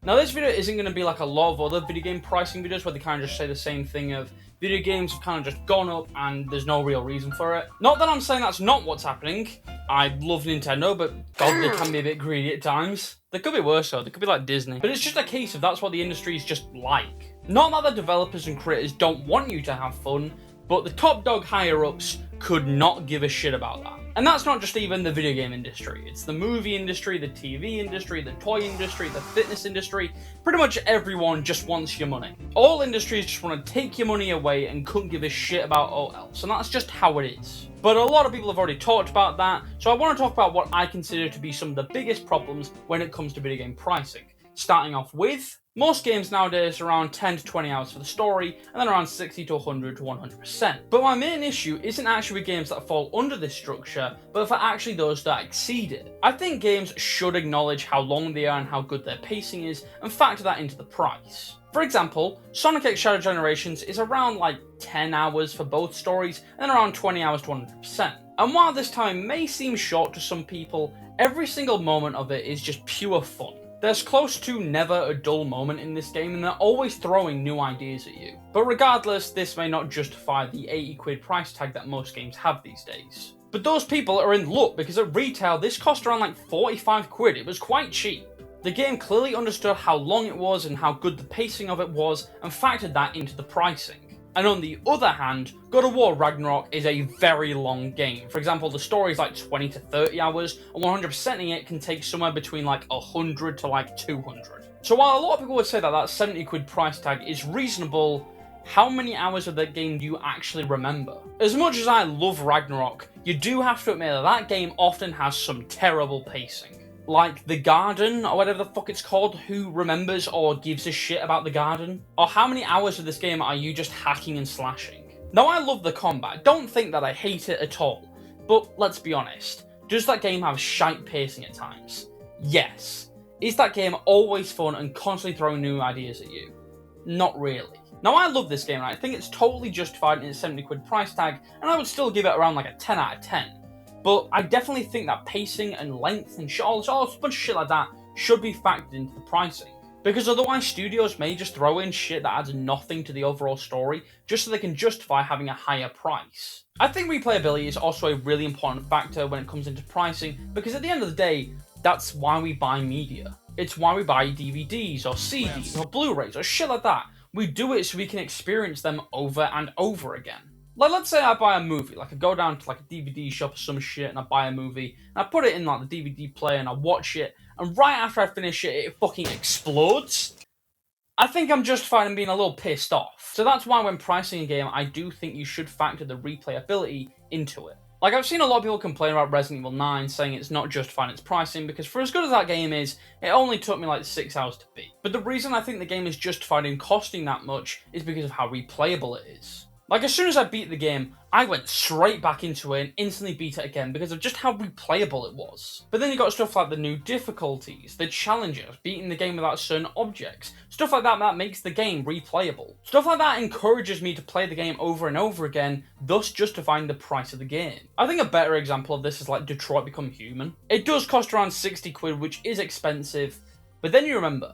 Now this video isn't going to be like a lot of other video game pricing videos where they kind of just say the same thing of video games have kind of just gone up and there's no real reason for it. Not that I'm saying that's not what's happening. I love Nintendo, but God, they can be a bit greedy at times. They could be worse though, they could be like Disney. But it's just a case of that's what the industry is just like. Not that the developers and creators don't want you to have fun, but the top dog higher-ups could not give a shit about that. And that's not just even the video game industry. It's the movie industry, the TV industry, the toy industry, the fitness industry. Pretty much everyone just wants your money. All industries just want to take your money away and couldn't give a shit about all else. And that's just how it is. But a lot of people have already talked about that, so I want to talk about what I consider to be some of the biggest problems when it comes to video game pricing. Starting off with, most games nowadays are around 10 to 20 hours for the story, and then around 60 to 100 to 100%. But my main issue isn't actually with games that fall under this structure, but for actually those that exceed it. I think games should acknowledge how long they are and how good their pacing is, and factor that into the price. For example, Sonic X Shadow Generations is around like 10 hours for both stories, and then around 20 hours to 100%. And while this time may seem short to some people, every single moment of it is just pure fun. There's close to never a dull moment in this game, and they're always throwing new ideas at you. But regardless, this may not justify the 80 quid price tag that most games have these days. But those people are in luck, because at retail this cost around like 45 quid, it was quite cheap. The game clearly understood how long it was and how good the pacing of it was, and factored that into the pricing. And on the other hand, God of War Ragnarok is a very long game. For example, the story is like 20 to 30 hours, and 100%ing it can take somewhere between like 100 to like 200. So while a lot of people would say that that 70 quid price tag is reasonable, how many hours of that game do you actually remember? As much as I love Ragnarok, you do have to admit that that game often has some terrible pacing. Like The Garden, or whatever the fuck it's called, who remembers or gives a shit about The Garden? Or how many hours of this game are you just hacking and slashing? Now I love the combat, don't think that I hate it at all, but let's be honest, does that game have shite pacing at times? Yes. Is that game always fun and constantly throwing new ideas at you? Not really. Now I love this game and I think it's totally justified in its 70 quid price tag, and I would still give it around like a 10 out of 10. But I definitely think that pacing and length and all a bunch of shit like that should be factored into the pricing. Because otherwise studios may just throw in shit that adds nothing to the overall story just so they can justify having a higher price. I think replayability is also a really important factor when it comes into pricing, because at the end of the day, that's why we buy media. It's why we buy DVDs or CDs or Blu-rays or shit like that. We do it so we can experience them over and over again. Like, let's say I buy a movie, like I go down to like a DVD shop or some shit and I buy a movie, and I put it in like the DVD player and I watch it, and right after I finish it, it fucking explodes. I think I'm justified in being a little pissed off. So that's why when pricing a game, I do think you should factor the replayability into it. Like, I've seen a lot of people complain about Resident Evil 9, saying it's not justifying its pricing, because for as good as that game is, it only took me like 6 hours to beat. But the reason I think the game is justified in costing that much is because of how replayable it is. Like, as soon as I beat the game, I went straight back into it and instantly beat it again because of just how replayable it was. But then you got stuff like the new difficulties, the challenges, beating the game without certain objects, stuff like that makes the game replayable. Stuff like that encourages me to play the game over and over again, thus justifying the price of the game. I think a better example of this is like Detroit Become Human. It does cost around 60 quid, which is expensive, but then you remember,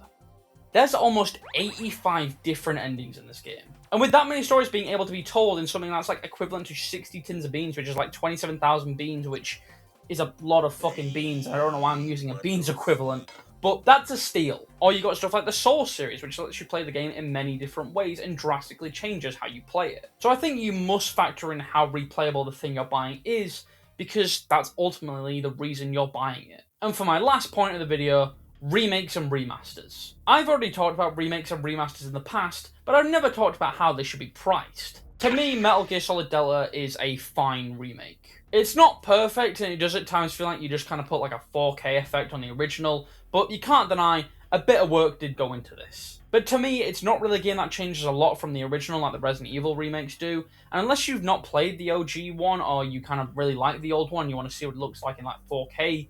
there's almost 85 different endings in this game. And with that many stories being able to be told in something that's like equivalent to 60 tins of beans, which is like 27,000 beans, which is a lot of fucking beans. I don't know why I'm using a beans equivalent, but that's a steal. Or you got stuff like the Soul series, which lets you play the game in many different ways and drastically changes how you play it. So I think you must factor in how replayable the thing you're buying is, because that's ultimately the reason you're buying it. And for my last point of the video, remakes and remasters. I've already talked about remakes and remasters in the past, but I've never talked about how they should be priced. To me, Metal Gear Solid Delta is a fine remake. It's not perfect, and it does at times feel like you just kind of put like a 4K effect on the original, but you can't deny a bit of work did go into this. But to me, it's not really a game that changes a lot from the original like the Resident Evil remakes do, and unless you've not played the OG one, or you kind of really like the old one, you want to see what it looks like in like 4K,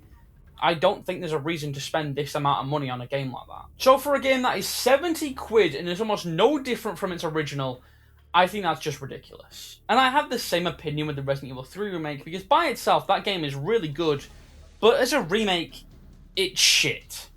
I don't think there's a reason to spend this amount of money on a game like that. So for a game that is 70 quid and is almost no different from its original, I think that's just ridiculous. And I have the same opinion with the Resident Evil 3 remake, because by itself, that game is really good, but as a remake, it's shit.